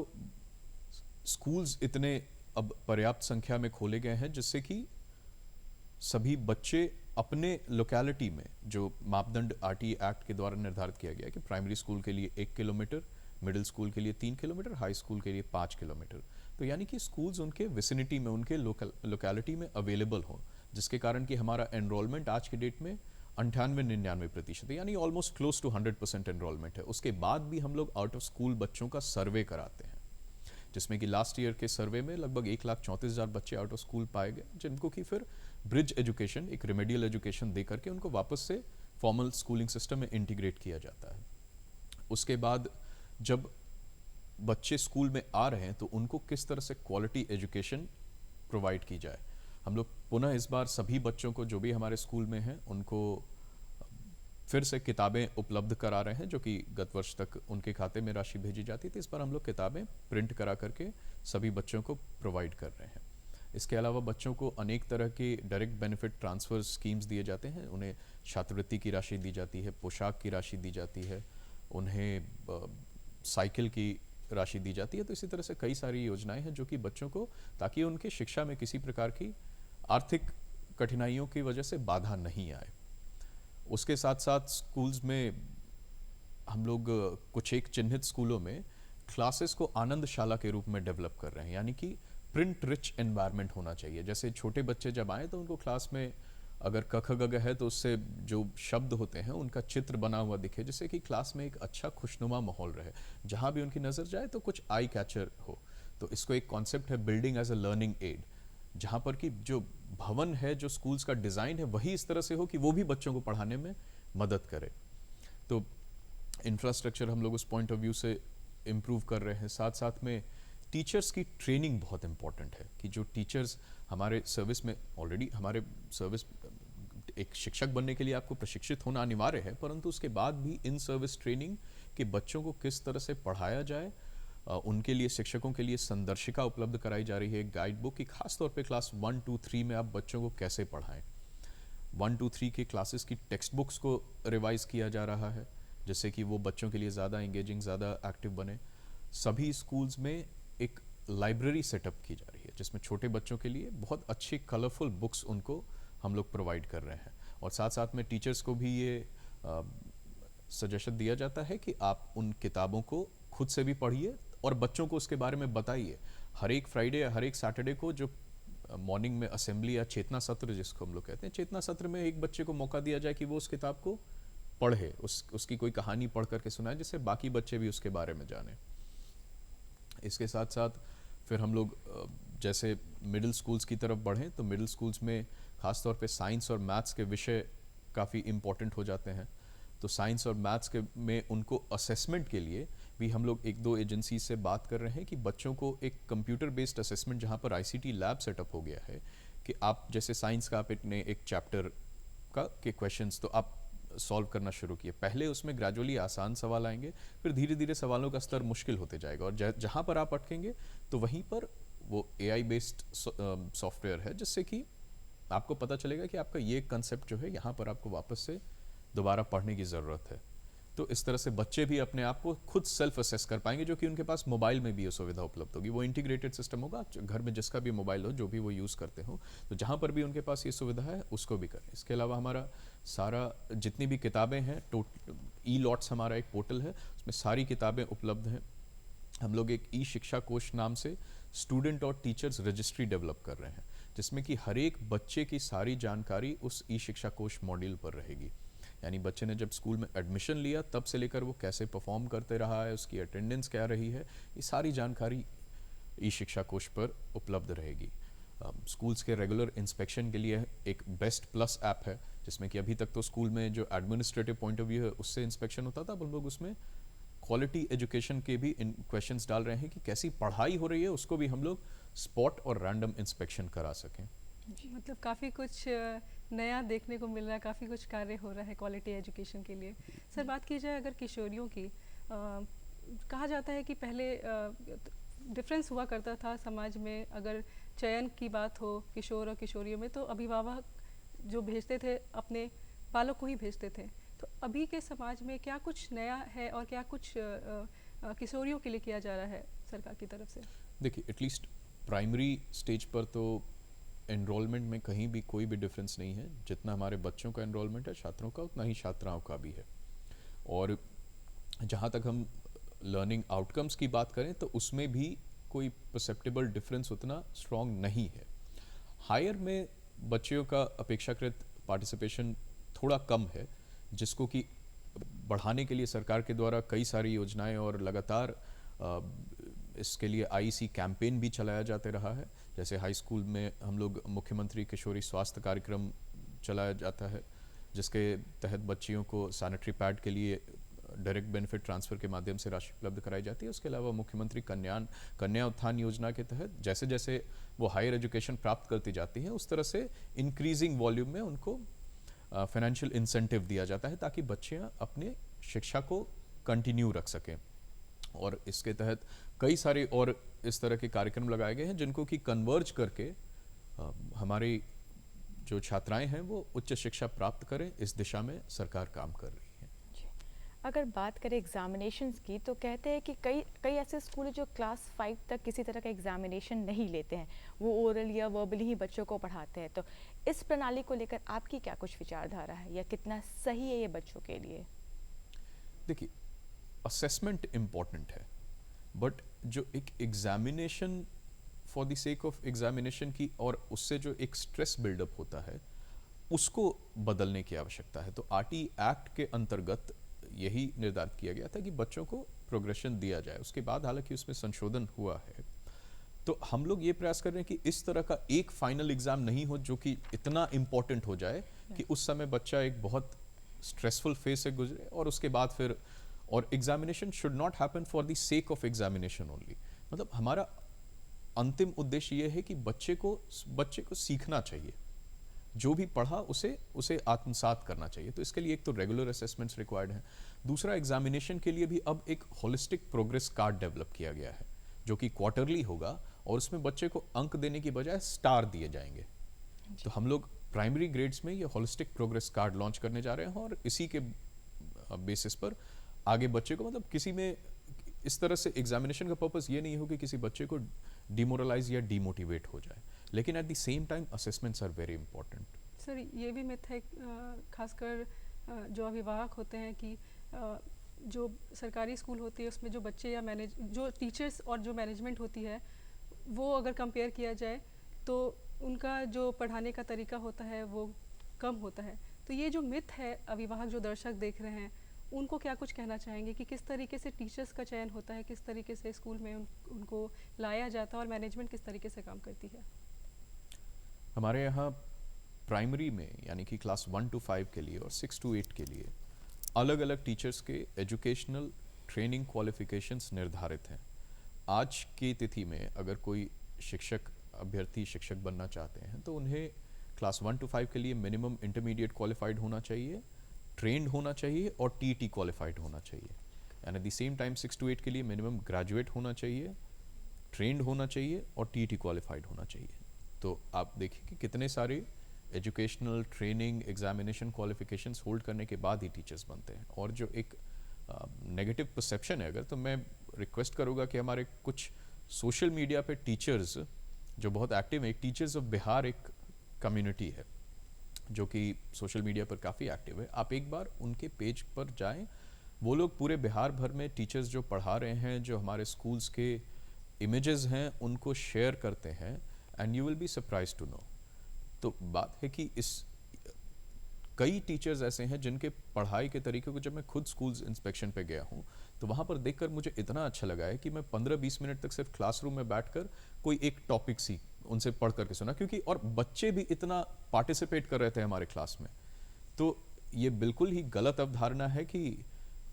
स्कूल्स इतने अब पर्याप्त संख्या में खोले गए हैं जिससे कि सभी बच्चे अपने लोकेलिटी में, जो मापदंड आरटी एक्ट के द्वारा निर्धारित किया गया है कि प्राइमरी स्कूल के लिए 1 किलोमीटर, मिडिल स्कूल के लिए 3 किलोमीटर, हाई स्कूल के लिए 5 किलोमीटर, तो यानी कि स्कूल्स उनके विसिनिटी में, उनके लोकेलिटी में अवेलेबल हो, जिसके कारण कि हमारा एनरोलमेंट आज के डेट में 98-99% है, यानी ऑलमोस्ट क्लोज टू 100% एनरोलमेंट है। उसके बाद भी हम लोग आउट ऑफ स्कूल बच्चों का सर्वे कराते हैं, जिसमें कि लास्ट ईयर के सर्वे में लगभग 1,34,000 बच्चे आउट ऑफ स्कूल पाए गए, जिनको कि फिर ब्रिज एजुकेशन, एक रेमेडियल एजुकेशन दे करके उनको वापस से फॉर्मल स्कूलिंग सिस्टम में इंटीग्रेट किया जाता है। उसके बाद जब बच्चे स्कूल में आ रहे हैं तो उनको किस तरह से क्वालिटी एजुकेशन प्रोवाइड की जाए। हम लोग पुनः इस बार सभी बच्चों को जो भी हमारे स्कूल में हैं उनको फिर से किताबें उपलब्ध करा रहे हैं, जो कि गत वर्ष तक उनके खाते में राशि भेजी जाती थी। इस बार हम लोग किताबें प्रिंट करा करके सभी बच्चों को प्रोवाइड कर रहे हैं। इसके अलावा बच्चों को अनेक तरह के डायरेक्ट बेनिफिट ट्रांसफ़र स्कीम्स दिए जाते हैं। उन्हें छात्रवृत्ति की राशि दी जाती है, पोशाक की राशि दी जाती है, उन्हें साइकिल की राशि दी जाती है। तो इसी तरह से कई सारी योजनाएं हैं जो कि बच्चों को, ताकि उनके शिक्षा में किसी प्रकार की आर्थिक कठिनाइयों की वजह से बाधा नहीं आए। उसके साथ साथ स्कूल्स में हम लोग कुछ एक चिन्हित स्कूलों में क्लासेस को आनंदशाला के रूप में डेवलप कर रहे हैं, यानी कि प्रिंट रिच एनवायरनमेंट होना चाहिए। जैसे छोटे बच्चे जब आए तो उनको क्लास में अगर क ख ग घ है तो उससे जो शब्द होते हैं उनका चित्र बना हुआ दिखे, जिससे कि क्लास में एक अच्छा खुशनुमा माहौल रहे, जहां भी उनकी नज़र जाए तो कुछ आई कैचर हो। तो इसको एक कॉन्सेप्ट है building as a learning aid, जहां पर कि जो भवन है, जो स्कूल्स का डिज़ाइन है, वही इस तरह से हो कि वो भी बच्चों को पढ़ाने में मदद करे। तो इंफ्रास्ट्रक्चर हम लोग उस पॉइंट ऑफ व्यू से इम्प्रूव कर रहे हैं। साथ साथ में टीचर्स की ट्रेनिंग बहुत इंपॉर्टेंट है कि जो टीचर्स हमारे सर्विस में ऑलरेडी, हमारे सर्विस एक शिक्षक बनने के लिए आपको प्रशिक्षित होना अनिवार्य है, परंतु उसके बाद भी इन सर्विस ट्रेनिंग कि बच्चों को किस तरह से पढ़ाया जाए, उनके लिए शिक्षकों के लिए संदर्शिका उपलब्ध कराई जा रही है, एक गाइड बुक की, खासतौर पे क्लास 1, 2, 3 में आप बच्चों को कैसे पढ़ाएं। 1, 2, 3 के क्लासेस की टेक्स्ट बुक्स को रिवाइज किया जा रहा है, जिससे कि वो बच्चों के लिए ज़्यादा इंगेजिंग, ज़्यादा एक्टिव बने। सभी स्कूल्स में एक लाइब्रेरी सेटअप की जा रही है, जिसमें छोटे बच्चों के लिए बहुत अच्छी कलरफुल बुक्स उनको हम लोग प्रोवाइड कर रहे हैं। और साथ साथ में टीचर्स को भी ये सजेशन दिया जाता है कि आप उन किताबों को खुद से भी पढ़िए और बच्चों को उसके बारे में बताइए। हर एक फ्राइडे या हर एक सैटरडे को जो मॉर्निंग में असेंबली या चेतना सत्र जिसको हम लोग कहते हैं, चेतना सत्र में एक बच्चे को मौका दिया जाए कि वो उस किताब को पढ़े, उसकी कोई कहानी पढ़ करके सुनाए, जिससे बाकी बच्चे भी उसके बारे में जाने। इसके साथ साथ फिर हम लोग जैसे मिडिल स्कूल्स की तरफ बढ़ें तो मिडिल स्कूल्स में खासतौर पे साइंस और मैथ्स के विषय काफ़ी इम्पोर्टेंट हो जाते हैं। तो साइंस और मैथ्स के में उनको असेसमेंट के लिए भी हम लोग 1-2 एजेंसी से बात कर रहे हैं कि बच्चों को एक कंप्यूटर बेस्ड असेसमेंट, जहाँ पर आईसीटी लैब सेटअप हो गया है कि आप जैसे साइंस का आपने एक चैप्टर का के क्वेश्चंस तो आप सॉल्व करना शुरू किए, पहले उसमें ग्रेजुअली आसान सवाल आएंगे, फिर धीरे धीरे सवालों का स्तर मुश्किल होते जाएगा, और जहाँ पर आप अटकेंगे तो वहीं पर वो एआई बेस्ड सॉफ्टवेयर है, जिससे कि आपको पता चलेगा कि आपका ये कंसेप्ट जो है यहाँ पर आपको वापस से दोबारा पढ़ने की ज़रूरत है। तो इस तरह से बच्चे भी अपने आप को खुद सेल्फ असेस कर पाएंगे, जो कि उनके पास मोबाइल में भी ये सुविधा उपलब्ध होगी। वो इंटीग्रेटेड सिस्टम होगा, घर में जिसका भी मोबाइल हो, जो भी वो यूज़ करते हो, तो जहाँ पर भी उनके पास ये सुविधा है उसको भी करें। इसके अलावा हमारा सारा जितनी भी किताबें हैं, ई लॉट्स हमारा एक पोर्टल है, उसमें सारी किताबें उपलब्ध हैं। हम लोग एक ई शिक्षा कोश नाम से स्टूडेंट और टीचर्स रजिस्ट्री डेवलप कर रहे हैं, जिसमें कि हर एक बच्चे की सारी जानकारी उस ई शिक्षा कोश मॉड्यूल पर रहेगी। यानी बच्चे ने जब स्कूल में एडमिशन लिया तब से लेकर वो कैसे परफॉर्म करते रहा है, उसकी अटेंडेंस क्या रही है, ये सारी जानकारी ई शिक्षा कोश पर उपलब्ध रहेगी। स्कूल्स के रेगुलर इंस्पेक्शन के लिए एक बेस्ट प्लस ऐप है, जिसमें कि अभी तक तो स्कूल में जो एडमिनिस्ट्रेटिव पॉइंट ऑफ व्यू है उससे इंस्पेक्शन होता था, अब हम लोग उसमें क्वालिटी एजुकेशन के भी क्वेश्चंस डाल रहे हैं कि कैसी पढ़ाई हो रही है उसको भी हम लोग स्पॉट और रैंडम इंस्पेक्शन करा सकें। मतलब काफ़ी कुछ नया देखने को मिल रहा है, काफ़ी कुछ कार्य हो रहा है क्वालिटी एजुकेशन के लिए। सर, बात की जाए अगर किशोरियों की, कहा जाता है कि पहले डिफरेंस हुआ करता था समाज में, अगर चयन की बात हो किशोर और किशोरियों में तो अभिभावक जो भेजते थे अपने बालों को ही भेजते थे। तो अभी के समाज में क्या कुछ नया है और क्या कुछ किशोरियों के लिए किया जा रहा है सरकार की तरफ से? देखिए, एटलीस्ट प्राइमरी स्टेज पर तो एनरोलमेंट में कहीं भी कोई भी डिफरेंस नहीं है। जितना हमारे बच्चों का एनरोलमेंट है छात्रों का, उतना ही छात्राओं का भी है। और जहाँ तक हम लर्निंग आउटकम्स की बात करें तो उसमें भी कोई परसेप्टेबल डिफरेंस उतना स्ट्रॉन्ग नहीं है। हायर में बच्चों का अपेक्षाकृत पार्टिसिपेशन थोड़ा कम है, जिसको कि बढ़ाने के लिए सरकार के द्वारा कई सारी योजनाएं और लगातार इसके लिए आईसी कैंपेन भी चलाया जाते रहा है। जैसे हाई स्कूल में हम लोग मुख्यमंत्री किशोरी स्वास्थ्य कार्यक्रम चलाया जाता है, जिसके तहत बच्चियों को सैनिटरी पैड के लिए डायरेक्ट बेनिफिट ट्रांसफ़र के माध्यम से राशि उपलब्ध कराई जाती है। उसके अलावा मुख्यमंत्री कन्या उत्थान योजना के तहत जैसे जैसे वो हायर एजुकेशन प्राप्त करती जाती हैं, उस तरह से इंक्रीजिंग वॉल्यूम में उनको फाइनेंशियल इंसेंटिव दिया जाता है, ताकि बच्चियां अपने शिक्षा को कंटिन्यू रख सकें। और इसके तहत कई सारे और इस तरह के कार्यक्रम लगाए गए हैं, जिनको कि कन्वर्ज करके हमारी जो छात्राएं हैं वो उच्च शिक्षा प्राप्त करें, इस दिशा में सरकार काम कर रही है। अगर बात करें एग्जामिनेशंस की तो कहते हैं कि कई कई ऐसे स्कूल हैं जो क्लास 5 तक किसी तरह का एग्जामिनेशन नहीं लेते हैं, वो ओरल या वर्बली ही बच्चों को पढ़ाते हैं। तो इस प्रणाली को लेकर आपकी क्या कुछ विचारधारा है, या कितना सही है ये बच्चों के लिए? देखिए, असेसमेंट इम्पॉर्टेंट है, बट जो एक examination for the sake of examination की और उससे जो एक स्ट्रेस बिल्डअप होता है उसको बदलने की आवश्यकता है। तो आरटी एक्ट के अंतर्गत यही निर्धारित किया गया था कि बच्चों को प्रोग्रेशन दिया जाए। उसके बाद हालांकि उसमें संशोधन हुआ है। तो हम लोग ये प्रयास कर रहे हैं कि इस तरह का एक फाइनल एग्जाम नहीं हो जो कि इतना इंपॉर्टेंट हो जाए कि उस समय बच्चा एक बहुत स्ट्रेसफुल फेज से गुजरे और उसके बाद फिर, और examination should not happen for the sake of examination only. मतलब हमारा अंतिम उद्देश्य ये है कि बच्चे को सीखना चाहिए, जो भी पढ़ा उसे आत्मसात करना चाहिए। तो इसके लिए एक तो रेगुलर असेसमेंट्स रिक्वायर्ड हैं, दूसरा एग्जामिनेशन के लिए भी अब एक होलिस्टिक प्रोग्रेस कार्ड डेवलप किया गया है जो कि क्वार्टरली होगा और उसमें बच्चे को अंक देने की बजाय स्टार दिए जाएंगे। तो हम लोग प्राइमरी ग्रेड्स में ये होलिस्टिक प्रोग्रेस कार्ड लॉन्च करने जा रहे हैं और इसी के बेसिस पर आगे बच्चे को, मतलब किसी में इस तरह से एग्जामिनेशन का पर्पस ये नहीं हो कि किसी बच्चे को डिमोरलाइज या डीमोटिवेट हो जाए, लेकिन at the same time assessments are very important. Sir ये भी मिथ है, खासकर जो अभिभावक होते हैं कि जो सरकारी स्कूल होती है उसमें जो बच्चे या जो टीचर्स और जो मैनेजमेंट होती है वो अगर कंपेयर किया जाए तो उनका जो पढ़ाने का तरीका होता है वो कम होता है। तो ये जो मिथ है, अभिभावक जो दर्शक देख रहे हैं उनको क्या कुछ कहना चाहेंगे कि किस तरीके से टीचर्स का चयन होता है, किस तरीके से स्कूल में उनको लाया जाता है और मैनेजमेंट किस तरीके से काम करती है? हमारे यहाँ प्राइमरी में यानी कि क्लास 1 to 5 के लिए और 6 to 8 के लिए अलग अलग टीचर्स के एजुकेशनल ट्रेनिंग क्वालिफिकेशंस निर्धारित हैं। आज की तिथि में अगर कोई अभ्यर्थी शिक्षक बनना चाहते हैं तो उन्हें क्लास 1 to 5 के लिए मिनिमम इंटरमीडिएट क्वालिफाइड होना चाहिए, ट्रेंड होना चाहिए और टीटी क्वालिफाइड होना चाहिए। And eight the same time 6 to 8 के लिए मिनिमम ग्रेजुएट होना चाहिए, ट्रेंड होना चाहिए और टीटी क्वालिफाइड होना चाहिए। तो आप देखिए कि कितने सारे educational training examination qualifications hold करने के बाद ही टीचर्स बनते हैं। और जो एक नेगेटिव परसेप्शन है, अगर तो मैं रिक्वेस्ट करूँगा कि हमारे कुछ सोशल मीडिया पे टीचर्स जो बहुत एक्टिव है, एक टीचर्स ऑफ बिहार एक कम्युनिटी है जो कि सोशल मीडिया पर काफ़ी एक्टिव है, आप एक बार उनके पेज पर जाएं। वो लोग पूरे बिहार भर में टीचर्स जो पढ़ा रहे हैं, जो हमारे स्कूल्स के इमेजेस हैं उनको शेयर करते हैं, and you will be surprise to know. तो बात है कि कई टीचर्स ऐसे हैं जिनके पढ़ाई के तरीके को, जब मैं खुद स्कूल्स इंस्पेक्शन पे गया हूँ तो वहाँ पर देखकर मुझे इतना अच्छा लगा है कि मैं 15-20 मिनट तक सिर्फ क्लासरूम में बैठकर कोई एक टॉपिक उनसे पढ़ करके सुना, क्योंकि और बच्चे भी इतना पार्टिसिपेट कर रहे थे हमारे क्लास में। तो ये बिल्कुल ही गलत अवधारणा है कि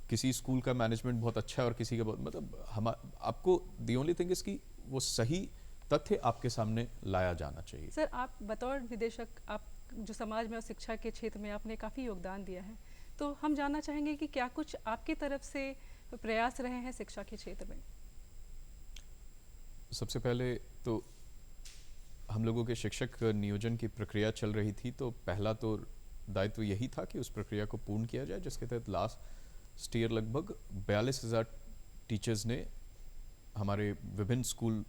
किसी स्कूल का मैनेजमेंट बहुत अच्छा है और किसी का बहुत, मतलब हम आपको दी ओनली थिंग इज कि वो सही तथ्य आपके सामने लाया जाना चाहिए। सर आप बतौर निदेशक, आप जो समाज में और शिक्षा के क्षेत्र में आपने काफ़ी योगदान दिया है, तो हम जानना चाहेंगे कि क्या कुछ आपकी तरफ से प्रयास रहे हैं शिक्षा के क्षेत्र में? सबसे पहले तो हम लोगों के शिक्षक नियोजन की प्रक्रिया चल रही थी, तो पहला तो दायित्व यही था कि उस प्रक्रिया को पूर्ण किया जाए, जिसके तहत लास्ट ईयर लगभग 42,000 टीचर्स ने हमारे विभिन्न स्कूल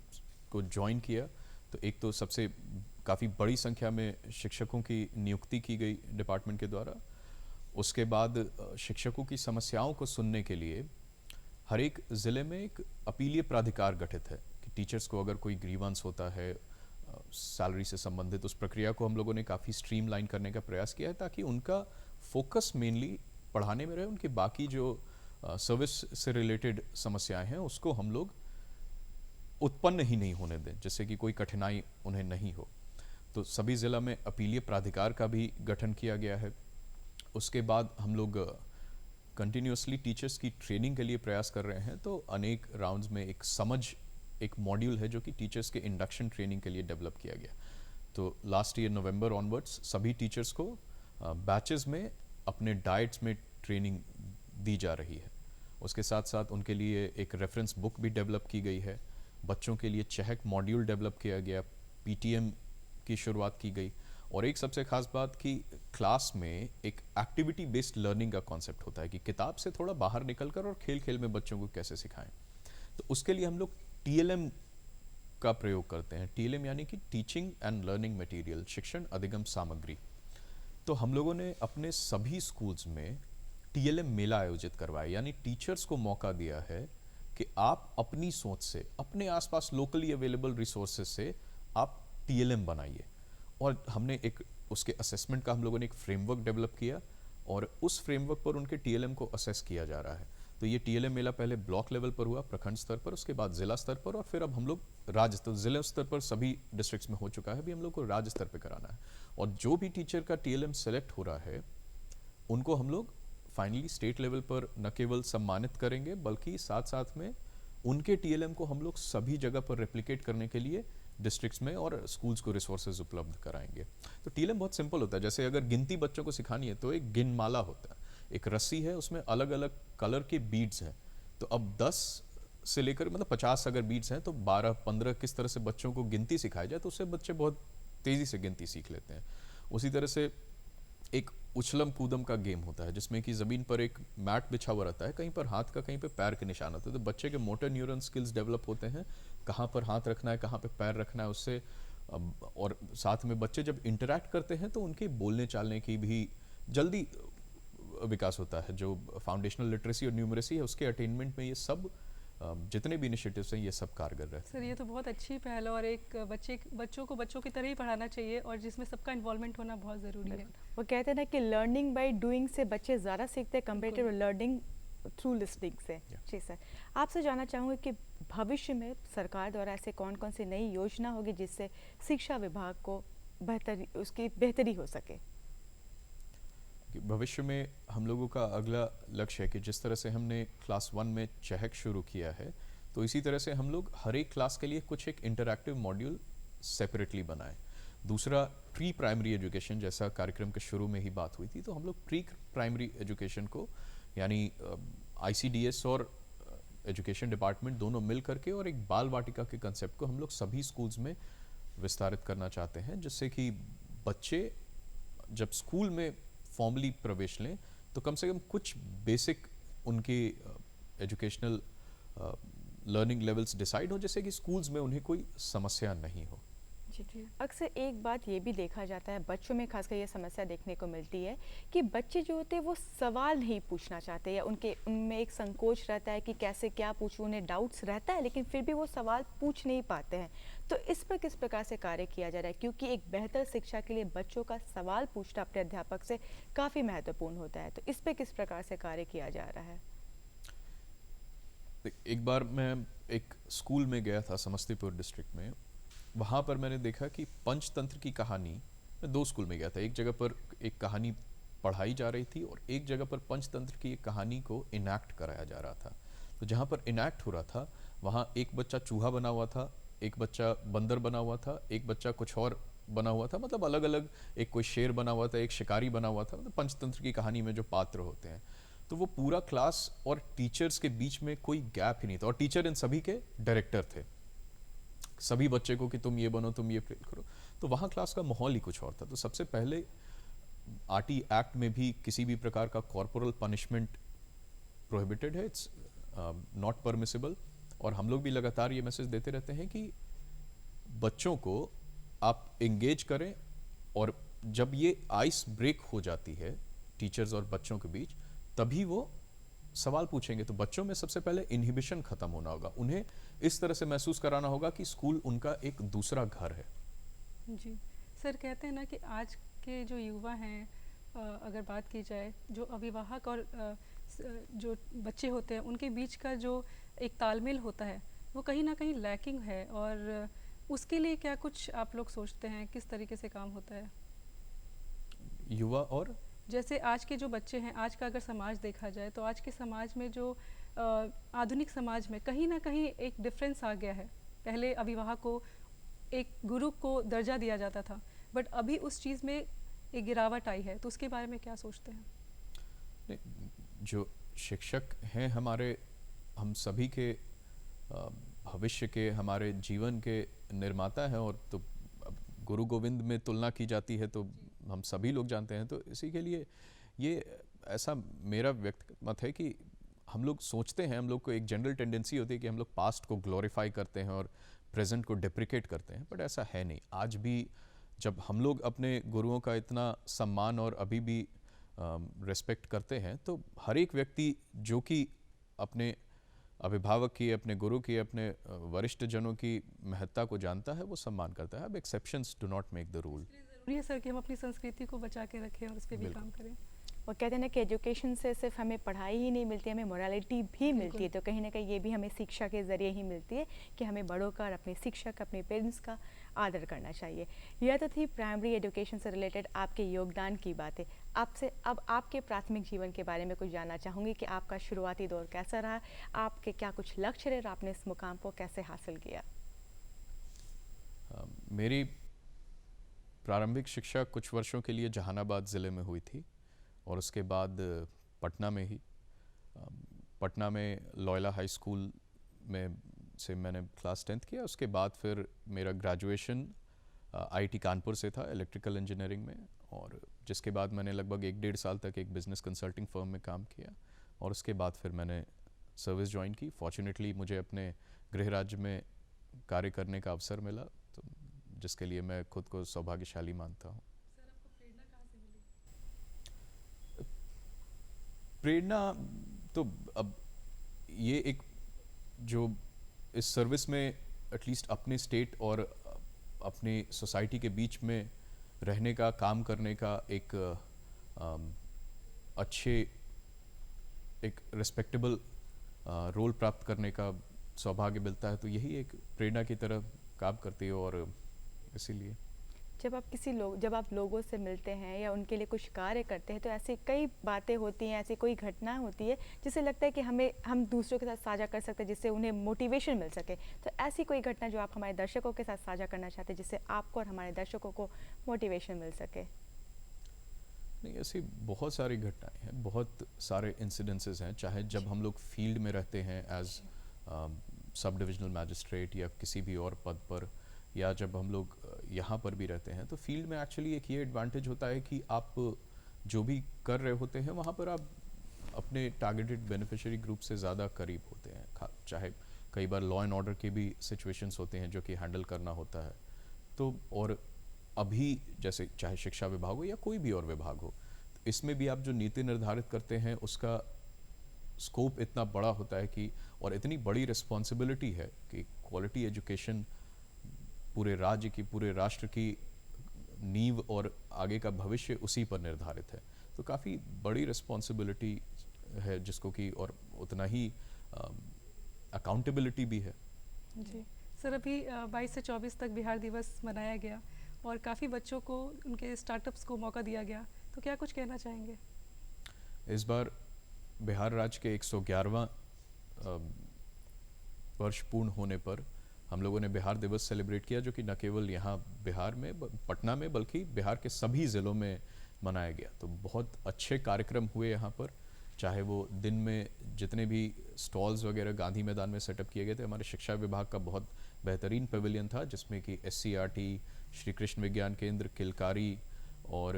को ज्वाइन किया। तो एक तो सबसे काफ़ी बड़ी संख्या में शिक्षकों की नियुक्ति की गई डिपार्टमेंट के द्वारा। उसके बाद शिक्षकों की समस्याओं को सुनने के लिए हर एक ज़िले में एक अपीलीय प्राधिकार गठित है कि टीचर्स को अगर कोई ग्रीवांस होता है सैलरी से संबंधित, उस प्रक्रिया को हम लोगों ने काफ़ी स्ट्रीमलाइन करने का प्रयास किया है ताकि उनका फोकस मेनली पढ़ाने में रहे, उनकी बाकी जो सर्विस से रिलेटेड समस्याएं हैं उसको हम लोग उत्पन्न ही नहीं होने दें, जिससे कि कोई कठिनाई उन्हें नहीं हो। तो सभी ज़िला में अपीलीय प्राधिकार का भी गठन किया गया है। उसके बाद हम लोग कंटिन्यूसली टीचर्स की ट्रेनिंग के लिए प्रयास कर रहे हैं। तो अनेक राउंड्स में एक मॉड्यूल है जो कि टीचर्स के इंडक्शन ट्रेनिंग के लिए डेवलप किया गया। तो लास्ट ईयर नवंबर ऑनवर्ड्स सभी टीचर्स को बैचेस में अपने डाइट्स में ट्रेनिंग दी जा रही है। उसके साथ साथ उनके लिए एक रेफरेंस बुक भी डेवलप की गई है। बच्चों के लिए चहक मॉड्यूल डेवलप किया गया, पीटीएम की शुरुआत की गई। और एक सबसे खास बात कि क्लास में एक एक्टिविटी बेस्ड लर्निंग का कॉन्सेप्ट होता है कि किताब से थोड़ा बाहर निकलकर और खेल खेल में बच्चों को कैसे सिखाएं। तो उसके लिए हम लोग टीएलएम का प्रयोग करते हैं। टीएलएम यानी कि टीचिंग एंड लर्निंग मटेरियल, शिक्षण अधिगम सामग्री। तो हम लोगों ने अपने सभी स्कूल्स में टीएलएम मेला आयोजित करवाया, यानी टीचर्स को मौका दिया है कि आप अपनी सोच से, अपने आसपास लोकली अवेलेबल रिसोर्सेज से आप टीएलएम बनाइए। और हमने एक उसके असेसमेंट का हम लोगों ने एक फ्रेमवर्क डेवलप किया और उस फ्रेमवर्क पर उनके टीएलएम को असेस किया जा रहा है। तो ये टीएलएम मेला पहले ब्लॉक लेवल पर हुआ, प्रखंड स्तर पर, उसके बाद जिला स्तर पर, और फिर अब हम लोग राज्य स्तर, जिला स्तर पर सभी डिस्ट्रिक्ट्स में हो चुका है, अभी हम लोग को राज्य स्तर पर कराना है। और जो भी टीचर का टीएलएम सेलेक्ट हो रहा है उनको हम लोग फाइनली स्टेट लेवल पर न केवल सम्मानित करेंगे बल्कि साथ साथ में उनके टीएलएम को हम लोग सभी जगह पर रेप्लिकेट करने के लिए डिस्ट्रिक्ट्स में और स्कूल्स को रिसोर्सेज उपलब्ध कराएंगे। तो टीएलएम बहुत सिंपल होता है। जैसे अगर गिनती बच्चों को सिखानी है तो एक गिनमाला होता है, एक रस्सी है, उसमें अलग अलग कलर के बीड्स हैं। तो अब 10 से लेकर मतलब 50 अगर बीड्स हैं तो 12-15 किस तरह से बच्चों को गिनती सिखाई जाए तो उससे बच्चे बहुत तेज़ी से गिनती सीख लेते हैं। उसी तरह से एक उछलम कूदम का गेम होता है जिसमें कि ज़मीन पर एक मैट बिछा हुआ रहता है, कहीं पर हाथ का कहीं पर पैर के निशान होते हैं। तो बच्चे के मोटर न्यूरन स्किल्स डेवलप होते हैं, कहाँ पर हाथ रखना है, कहाँ पर पैर रखना है उससे। और साथ में बच्चे जब इंटरैक्ट करते हैं तो उनके बोलने चालने की भी जल्दी विकास होता है। जो फाउंडेशनल लिटरेसी और न्यूमरेसी है उसके अटेनमेंट में ये सब जितने भी इनिशिएटिव्स हैं ये सब कारगर रहते हैं। सर ये तो बहुत अच्छी पहल है और एक बच्चों को बच्चों की तरह ही पढ़ाना चाहिए और जिसमें सबका इन्वॉल्वमेंट होना बहुत ज़रूरी है। वो कहते हैं ना कि लर्निंग बाय डूइंग से बच्चे ज़्यादा सीखते हैं कंपेरेटिव लर्निंग थ्रू लिसनिंग से। जी सर, आपसे जानना चाहूँगी कि भविष्य में सरकार द्वारा ऐसे कौन कौन सी नई योजना होगी जिससे शिक्षा विभाग को उसकी बेहतरी हो सके? कि भविष्य में हम लोगों का अगला लक्ष्य है कि जिस तरह से हमने क्लास 1 में चहक शुरू किया है तो इसी तरह से हम लोग हर एक क्लास के लिए कुछ एक इंटरैक्टिव मॉड्यूल सेपरेटली बनाएं। दूसरा, प्री प्राइमरी एजुकेशन, जैसा कार्यक्रम के शुरू में ही बात हुई थी, तो हम लोग प्री प्राइमरी एजुकेशन को यानी आईसीडीएस और एजुकेशन डिपार्टमेंट दोनों मिल करके और एक बाल वाटिका के कंसेप्ट को हम लोग सभी स्कूल्स में विस्तारित करना चाहते हैं, जिससे कि बच्चे जब स्कूल में फॉर्मली प्रवेश लें तो कम से कम कुछ बेसिक उनके एजुकेशनल लर्निंग लेवल्स डिसाइड हो, जैसे कि स्कूल्स में उन्हें कोई समस्या नहीं हो। जी, अक्सर एक बात ये भी देखा जाता है, बच्चों में खासकर ये समस्या देखने को मिलती है कि बच्चे जो होते हैं वो सवाल नहीं पूछना चाहते या उनमें एक संकोच रहता है कि कैसे क्या पूछूं, उन्हें डाउट्स रहता है लेकिन फिर भी वो सवाल पूछ नहीं पाते हैं। तो इस पर किस प्रकार से कार्य किया जा रहा है, क्योंकि एक बेहतर शिक्षा के लिए बच्चों का सवाल पूछना अपने अध्यापक से काफ़ी महत्वपूर्ण होता है, तो इस पर किस प्रकार से कार्य किया जा रहा है? एक बार मैं एक स्कूल में गया था समस्तीपुर डिस्ट्रिक्ट में, वहाँ पर मैंने देखा कि पंचतंत्र की कहानी, मैं 2 स्कूल में गया था, एक जगह पर एक कहानी पढ़ाई जा रही थी और एक जगह पर पंचतंत्र की एक कहानी को इनैक्ट कराया जा रहा था। तो जहाँ पर इनैक्ट हो रहा था वहाँ एक बच्चा चूहा बना हुआ था, एक बच्चा बंदर बना हुआ था, एक बच्चा कुछ और बना हुआ था, मतलब अलग अलग, एक कोई शेर बना हुआ था, एक शिकारी बना हुआ था, मतलब पंचतंत्र की कहानी में जो पात्र होते हैं। तो वो पूरा क्लास और टीचर्स के बीच में कोई गैप ही नहीं था और टीचर इन सभी के डायरेक्टर थे, सभी बच्चे को कि तुम ये बनो, तुम ये प्ले करो। तो वहाँ क्लास का माहौल ही कुछ और था। तो सबसे पहले आरटी एक्ट में भी किसी भी प्रकार का कॉर्पोरल पनिशमेंट प्रोहिबिटेड है, इट्स नॉट परमिसिबल। और हम लोग भी लगातार ये मैसेज देते रहते हैं कि बच्चों को आप एंगेज करें और जब ये आइस ब्रेक हो जाती है टीचर्स और बच्चों के बीच तभी वो सवाल पूछेंगे। तो बच्चों में सबसे पहले इनहिबिशन खत्म होना होगा, उन्हें इस तरह से महसूस कराना होगा कि स्कूल उनका एक दूसरा घर है। जी सर, कहते हैं ना कि आज के जो युवा हैं, अगर बात की जाए, जो अभिभावक और जो बच्चे होते हैं उनके बीच का जो एक तालमेल होता है वो कहीं ना कहीं लैकिंग है, और उसके लिए क्या कुछ आप लोग सोचते हैं, किस तरीके से काम होता है? युवा और जैसे आज के जो बच्चे हैं, आज का अगर समाज देखा जाए तो आज के समाज में जो आधुनिक समाज में कहीं ना कहीं एक डिफरेंस आ गया है। पहले अभिभावक को एक गुरु को दर्जा दिया जाता था, बट अभी उस चीज़ में एक गिरावट आई है, तो उसके बारे में क्या सोचते हैं? जो शिक्षक हैं हमारे, हम सभी के भविष्य के, हमारे जीवन के निर्माता हैं, और तो गुरु गोविंद में तुलना की जाती है तो हम सभी लोग जानते हैं। तो इसी के लिए ये ऐसा मेरा व्यक्तिगत मत है कि हम लोग सोचते हैं, हम लोग को एक जनरल टेंडेंसी होती है कि हम लोग पास्ट को ग्लोरीफाई करते हैं और प्रेजेंट को डिप्रिकेट करते हैं, बट ऐसा है नहीं। आज भी जब हम लोग अपने गुरुओं का इतना सम्मान और अभी भी रिस्पेक्ट करते हैं, तो हर एक व्यक्ति जो कि अपने अभिभावक की, अपने गुरु की, अपने वरिष्ठ जनों की महत्ता को जानता है, वो सम्मान करता है। अब exceptions do not make the rule. ज़रूरी है सर कि हम अपनी संस्कृति को बचा के रखें और उस पर भी बिल्कुल। काम करें। और कहते हैं ना कि एजुकेशन से सिर्फ हमें पढ़ाई ही नहीं मिलती, हमें मोरालिटी भी मिलती है। तो कहीं ना कहीं ये भी हमें शिक्षा के ज़रिए ही मिलती है कि हमें बड़ों का और अपने शिक्षक, अपने पेरेंट्स का आदर करना चाहिए। यह तो थी प्राइमरी एजुकेशन से रिलेटेड आपके योगदान की बातें। आपसे अब आपके प्राथमिक जीवन के बारे में कुछ जानना चाहूँगी कि आपका शुरुआती दौर कैसा रहा, आपके क्या कुछ लक्ष्य रहे और आपने इस मुकाम को कैसे हासिल किया? मेरी प्रारंभिक शिक्षा कुछ वर्षों के लिए जहानाबाद ज़िले में हुई थी और उसके बाद पटना में ही, पटना में लॉयला हाई स्कूल में से मैंने क्लास 10th किया। उसके बाद फिर मेरा ग्रेजुएशन आईटी कानपुर से था, इलेक्ट्रिकल इंजीनियरिंग में, और जिसके बाद मैंने लगभग 1-1.5 साल तक एक बिज़नेस कंसल्टिंग फर्म में काम किया और उसके बाद फिर मैंने सर्विस ज्वाइन की। फॉर्चुनेटली मुझे अपने गृह राज्य में कार्य करने का अवसर मिला, तो जिसके लिए मैं खुद को सौभाग्यशाली मानता हूँ। प्रेरणा तो अब ये एक जो इस सर्विस में एटलीस्ट अपने स्टेट और अपनी सोसाइटी के बीच में रहने का, काम करने का एक अच्छे, एक रिस्पेक्टेबल रोल प्राप्त करने का सौभाग्य मिलता है, तो यही एक प्रेरणा की तरह काम करती है। और इसीलिए जब आप लोगों से मिलते हैं या उनके लिए कुछ कार्य करते हैं, तो ऐसी कई बातें होती हैं, ऐसी कोई घटना होती है जिससे लगता है कि हम दूसरों के साथ साझा कर सकते हैं, जिससे उन्हें मोटिवेशन मिल सके। तो ऐसी कोई घटना जो आप हमारे दर्शकों के साथ साझा करना चाहते हैं, जिससे आपको और हमारे दर्शकों को मोटिवेशन मिल सके? नहीं, ऐसी बहुत सारी घटनाएं हैं, बहुत सारे इंसिडेंसेस हैं। चाहे जब हम लोग फील्ड में रहते हैं एज सब डिविजनल मैजिस्ट्रेट या किसी भी और पद पर, या जब हम लोग यहाँ पर भी रहते हैं, तो फील्ड में एक्चुअली एक ये एडवांटेज होता है कि आप जो भी कर रहे होते हैं वहाँ पर आप अपने टारगेटेड बेनिफिशियरी ग्रुप से ज़्यादा करीब होते हैं। चाहे कई बार लॉ एंड ऑर्डर के भी सिचुएशंस होते हैं जो कि हैंडल करना होता है। तो और अभी जैसे चाहे शिक्षा विभाग हो या कोई भी और विभाग हो, तो इसमें भी आप जो नीति निर्धारित करते हैं उसका स्कोप इतना बड़ा होता है कि, और इतनी बड़ी रिस्पॉन्सिबिलिटी है कि क्वालिटी एजुकेशन पूरे राज्य की, पूरे राष्ट्र की नींव और आगे का भविष्य उसी पर निर्धारित है। तो काफ़ी बड़ी रिस्पॉन्सिबिलिटी है जिसको कि, और उतना ही अकाउंटेबिलिटी भी है। जी सर, अभी 22 से 24 तक बिहार दिवस मनाया गया और काफ़ी बच्चों को, उनके स्टार्टअप्स को मौका दिया गया, तो क्या कुछ कहना चाहेंगे? इस बार बिहार राज्य के 111वां वर्ष पूर्ण होने पर हम लोगों ने बिहार दिवस सेलिब्रेट किया, जो कि न केवल यहाँ बिहार में, पटना में, बल्कि बिहार के सभी ज़िलों में मनाया गया। तो बहुत अच्छे कार्यक्रम हुए यहाँ पर, चाहे वो दिन में जितने भी स्टॉल्स वगैरह गांधी मैदान में सेटअप किए गए थे। हमारे शिक्षा विभाग का बहुत बेहतरीन पेविलियन था जिसमें कि SCRT, श्री कृष्ण विज्ञान केंद्र, किलकारी और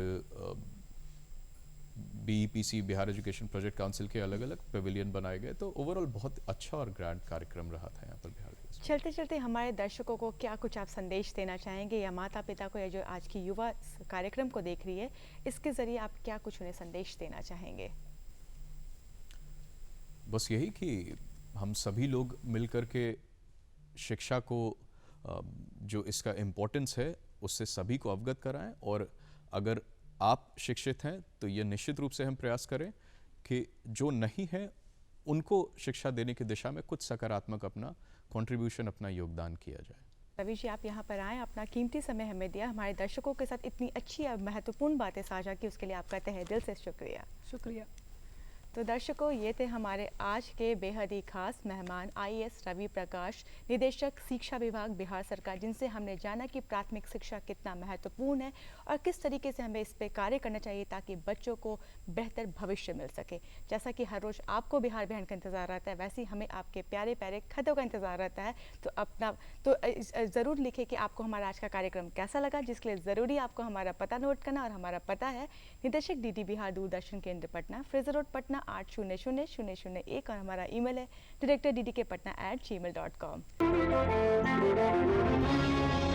BEPC, Bihar education project council के अलग अलग पेविलियन बनाए गए। तो ओवरऑल बहुत अच्छा और ग्रैंड कार्यक्रम रहा था यहाँ पर बिहार दिवस में। चलते चलते हमारे दर्शकों को क्या कुछ आप संदेश देना चाहेंगे, या माता पिता को, या जो आज की युवा कार्यक्रम को देख रही है, इसके ज़रिए आप क्या कुछ उन्हें संदेश देना चाहेंगे? बस यही कि हम सभी लोग मिलकर के शिक्षा को, जो इसका इम्पोर्टेंस है, उससे सभी को अवगत कराएं। और अगर आप शिक्षित हैं तो ये निश्चित रूप से हम प्रयास करें कि जो नहीं है उनको शिक्षा देने की दिशा में कुछ सकारात्मक अपना कंट्रीब्यूशन, अपना योगदान किया जाए। रवि जी, आप यहाँ पर आए, अपना कीमती समय हमें दिया, हमारे दर्शकों के साथ इतनी अच्छी और महत्वपूर्ण बातें साझा की, उसके लिए आपका तहे दिल से शुक्रिया। शुक्रिया। तो दर्शकों, ये थे हमारे आज के बेहद ही खास मेहमान आईएएस रवि प्रकाश, निदेशक शिक्षा विभाग बिहार सरकार, जिनसे हमने जाना कि प्राथमिक शिक्षा कितना महत्वपूर्ण है और किस तरीके से हमें इस पे कार्य करना चाहिए ताकि बच्चों को बेहतर भविष्य मिल सके। जैसा कि हर रोज़ आपको बिहार बिहान का इंतज़ार रहता है, वैसे ही हमें आपके प्यारे प्यारे खतों का इंतज़ार रहता है। तो ज़रूर लिखें कि आपको हमारा आज का कार्यक्रम कैसा लगा, जिसके लिए ज़रूरी आपको हमारा पता नोट करना। और हमारा पता है निदेशक डीडी बिहार दूरदर्शन केंद्र पटना, फ्रेजर रोड पटना 800001, और हमारा ईमेल है director ddkpatna@gmail.com।